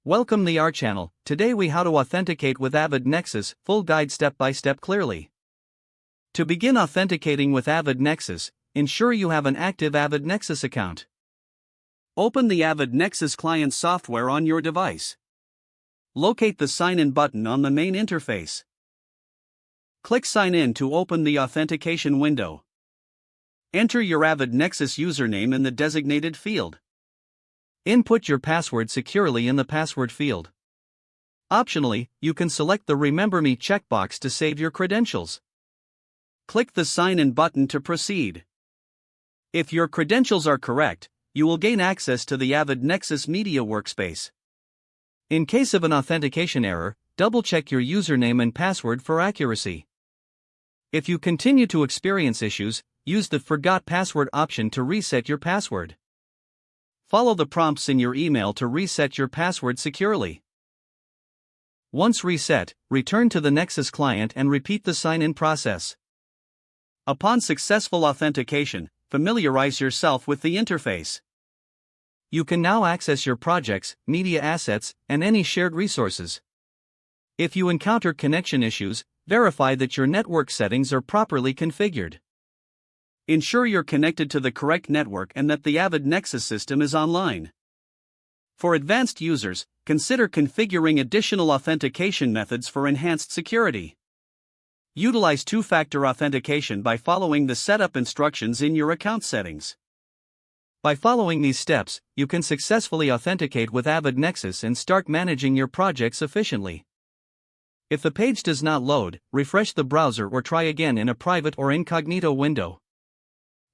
Welcome to our channel. Today we how to authenticate with Avid NEXIS, full guide step by step clearly. To begin authenticating with Avid NEXIS, ensure you have an active Avid NEXIS account. Open the Avid NEXIS client software on your device. Locate the Sign In button on the main interface. Click Sign In to open the authentication window. Enter your Avid NEXIS username in the designated field. Input your password securely in the password field. Optionally, you can select the Remember Me checkbox to save your credentials. Click the Sign In button to proceed. If your credentials are correct, you will gain access to the Avid NEXIS Media Workspace. In case of an authentication error, double-check your username and password for accuracy. If you continue to experience issues, use the Forgot Password option to reset your password. Follow the prompts in your email to reset your password securely. Once reset, return to the NEXIS client and repeat the sign-in process. Upon successful authentication, familiarize yourself with the interface. You can now access your projects, media assets, and any shared resources. If you encounter connection issues, verify that your network settings are properly configured. Ensure you're connected to the correct network and that the Avid NEXIS system is online. For advanced users, consider configuring additional authentication methods for enhanced security. Utilize two-factor authentication by following the setup instructions in your account settings. By following these steps, you can successfully authenticate with Avid NEXIS and start managing your projects efficiently. If the page does not load, refresh the browser or try again in a private or incognito window.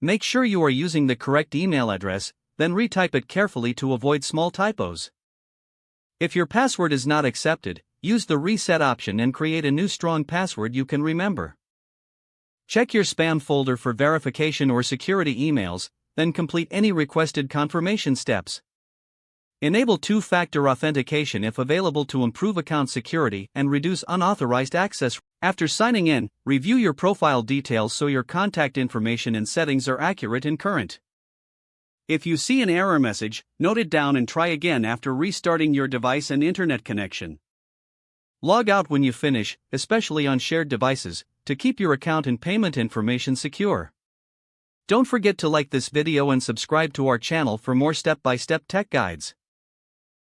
Make sure you are using the correct email address, then retype it carefully to avoid small typos. If your password is not accepted, use the reset option and create a new strong password you can remember. Check your spam folder for verification or security emails, then complete any requested confirmation steps. Enable two-factor authentication if available to improve account security and reduce unauthorized access. After signing in, review your profile details so your contact information and settings are accurate and current. If you see an error message, note it down and try again after restarting your device and internet connection. Log out when you finish, especially on shared devices, to keep your account and payment information secure. Don't forget to like this video and subscribe to our channel for more step-by-step tech guides.